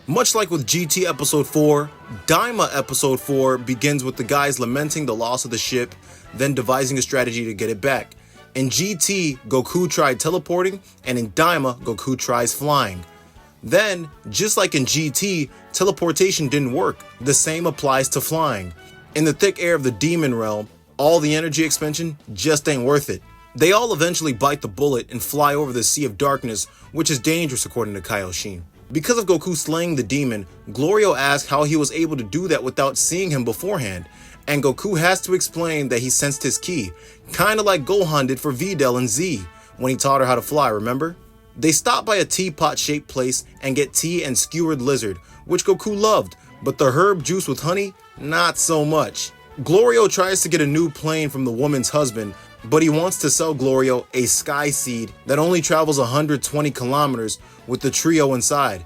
Much like with GT Episode 4, DAIMA Episode 4 begins with the guys lamenting the loss of the ship, then devising a strategy to get it back. In GT, Goku tried teleporting, and in DAIMA, Goku tries flying. Then, just like in GT, teleportation didn't work. The same applies to flying. In the thick air of the demon realm, all the energy expansion just ain't worth it. They all eventually bite the bullet and fly over the Sea of Darkness, which is dangerous according to Kaioshin. Because of Goku slaying the demon, Glorio asks how he was able to do that without seeing him beforehand, and Goku has to explain that he sensed his ki, kinda like Gohan did for Videl and Z, when he taught her how to fly, remember? They stop by a teapot-shaped place and get tea and skewered lizard, which Goku loved, but the herb juice with honey, not so much. Glorio tries to get a new plane from the woman's husband, but he wants to sell Glorio a sky seed that only travels 120 kilometers with the trio inside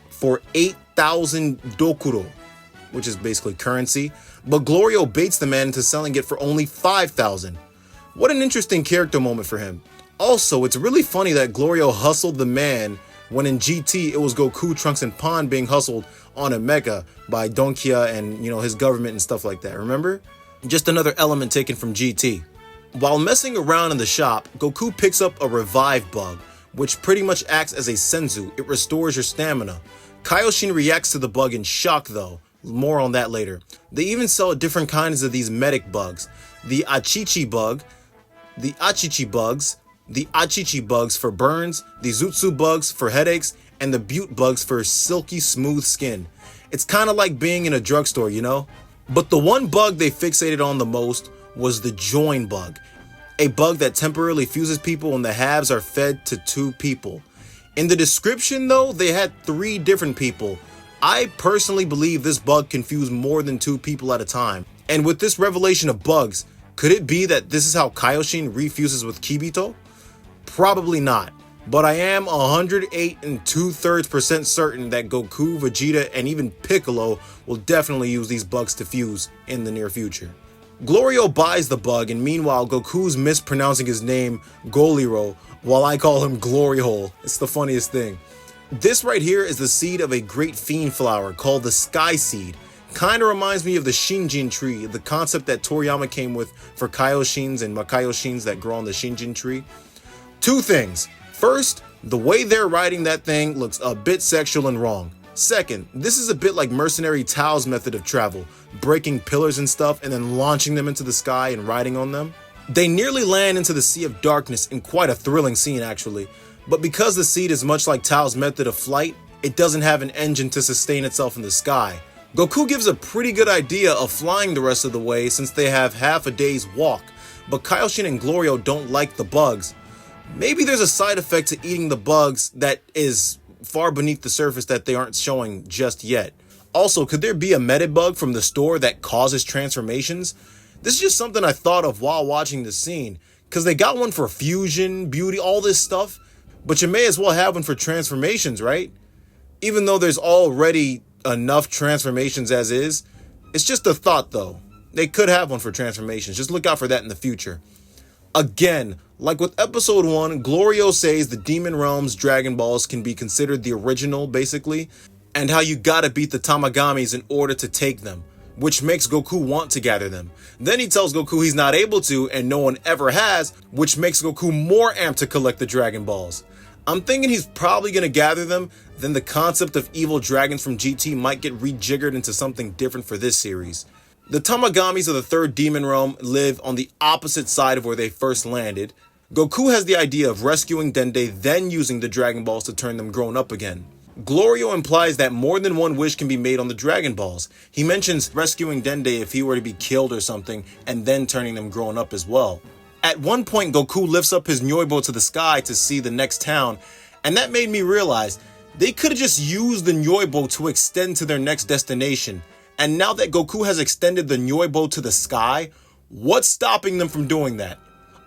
for 8,000 dokuro, which is basically currency, but Glorio baits the man into selling it for only 5,000. What an interesting character moment for him. Also, it's really funny that Glorio hustled the man when in GT it was Goku, Trunks, and Pan being hustled on a mecha by Donkia and, his government and stuff like that, remember? Just another element taken from GT. While messing around in the shop, Goku picks up a revive bug, which pretty much acts as a senzu. It restores your stamina. Kaioshin reacts to the bug in shock though. More on that later. They even sell different kinds of these medic bugs. The Achichi bug, the Achichi bugs, the Achichi bugs for burns, the Zutsu bugs for headaches, and the Butte bugs for silky smooth skin. It's kind of like being in a drugstore, But the one bug they fixated on the most was the join bug, a bug that temporarily fuses people when the halves are fed to two people. In the description though, they had 3 different people. I personally believe this bug can fuse more than 2 people at a time. And with this revelation of bugs, could it be that this is how Kaioshin refuses with Kibito? Probably not. But I am 108 2/3% certain that Goku, Vegeta, and even Piccolo will definitely use these bugs to fuse in the near future. Glorio buys the bug, and meanwhile Goku's mispronouncing his name Goliro while I call him Glory Hole. It's the funniest thing. This right here is the seed of a great fiend flower called the Sky Seed. Kinda reminds me of the Shinjin tree, the concept that Toriyama came with for Kaioshins and Makaioshins that grow on the Shinjin tree. 2 things. First, the way they're riding that thing looks a bit sexual and wrong. Second, this is a bit like Mercenary Tao's method of travel, breaking pillars and stuff and then launching them into the sky and riding on them. They nearly land into the Sea of Darkness in quite a thrilling scene actually, but because the seed is much like Tao's method of flight, it doesn't have an engine to sustain itself in the sky. Goku gives a pretty good idea of flying the rest of the way since they have half a day's walk, but Kaioshin and Glorio don't like the bugs. Maybe there's a side effect to eating the bugs that is far beneath the surface that they aren't showing just yet. Also, could there be a Medibug from the store that causes transformations? This is just something I thought of while watching the scene, because they got one for fusion, beauty, all this stuff, but you may as well have one for transformations, right? Even though there's already enough transformations as is, it's just a thought though. They could have one for transformations, just look out for that in the future. Again, like with episode 1, Glorio says the Demon Realm's Dragon Balls can be considered the original, basically, and how you gotta beat the Tamagamis in order to take them, which makes Goku want to gather them. Then he tells Goku he's not able to, and no one ever has, which makes Goku more amped to collect the Dragon Balls. I'm thinking he's probably gonna gather them, then the concept of evil dragons from GT might get rejiggered into something different for this series. The Tamagamis of the 3rd Demon Realm live on the opposite side of where they first landed. Goku has the idea of rescuing Dende, then using the Dragon Balls to turn them grown up again. Glorio implies that more than one wish can be made on the Dragon Balls. He mentions rescuing Dende if he were to be killed or something, and then turning them grown up as well. At one point, Goku lifts up his Nyoibo to the sky to see the next town, and that made me realize they could have just used the Nyoibo to extend to their next destination. And now that Goku has extended the Nyoibo to the sky, what's stopping them from doing that?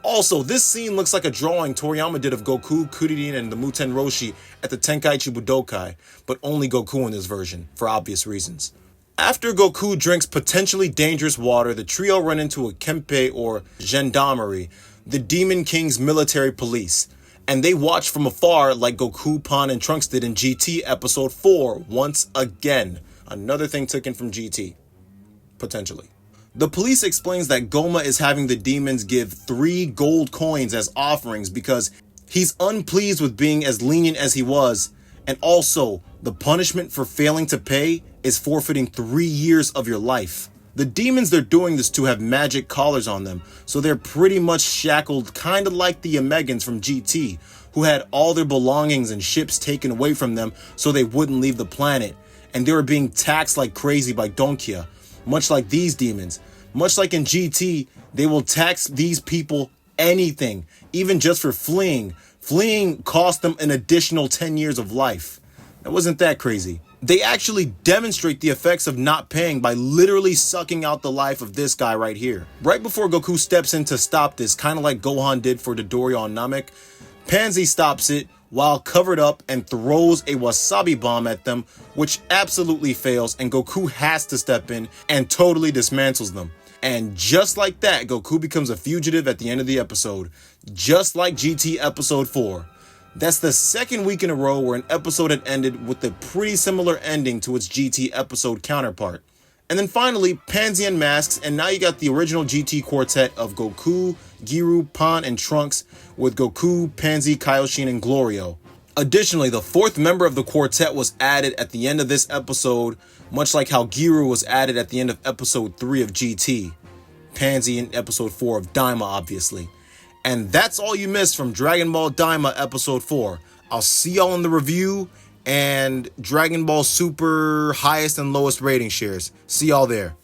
Also, this scene looks like a drawing Toriyama did of Goku, Kuririn, and the Muten Roshi at the Tenkaichi Budokai, but only Goku in this version, for obvious reasons. After Goku drinks potentially dangerous water, the trio run into a Kempe or Gendarmerie, the Demon King's military police. And they watch from afar like Goku, Pan, and Trunks did in GT Episode 4 once again. Another thing taken from GT. Potentially. The police explains that Goma is having the demons give 3 gold coins as offerings because he's unpleased with being as lenient as he was, and also the punishment for failing to pay is forfeiting 3 years of your life. The demons they're doing this to have magic collars on them, so they're pretty much shackled, kind of like the Omegans from GT, who had all their belongings and ships taken away from them so they wouldn't leave the planet, and they were being taxed like crazy by Donkia, much like these demons. Much like in GT, they will tax these people anything, even just for fleeing. Fleeing cost them an additional 10 years of life. That wasn't that crazy. They actually demonstrate the effects of not paying by literally sucking out the life of this guy right here. Right before Goku steps in to stop this, kind of like Gohan did for Dodoria on Namek, Pansy stops it while covered up and throws a wasabi bomb at them, which absolutely fails, and Goku has to step in and totally dismantles them. And just like that, Goku becomes a fugitive at the end of the episode, just like GT Episode 4. That's the second week in a row where an episode had ended with a pretty similar ending to its GT episode counterpart. And then finally, Pansy unmasks, and now you got the original GT quartet of Goku, Giru, Pan, and Trunks, with Goku, Pansy, Kaioshin, and Glorio. Additionally, the 4th member of the quartet was added at the end of this episode, much like how Giru was added at the end of episode 3 of GT. Pansy in episode 4 of DAIMA, obviously. And that's all you missed from Dragon Ball DAIMA episode 4. I'll see y'all in the review and Dragon Ball Super highest and lowest rating shares. See y'all there.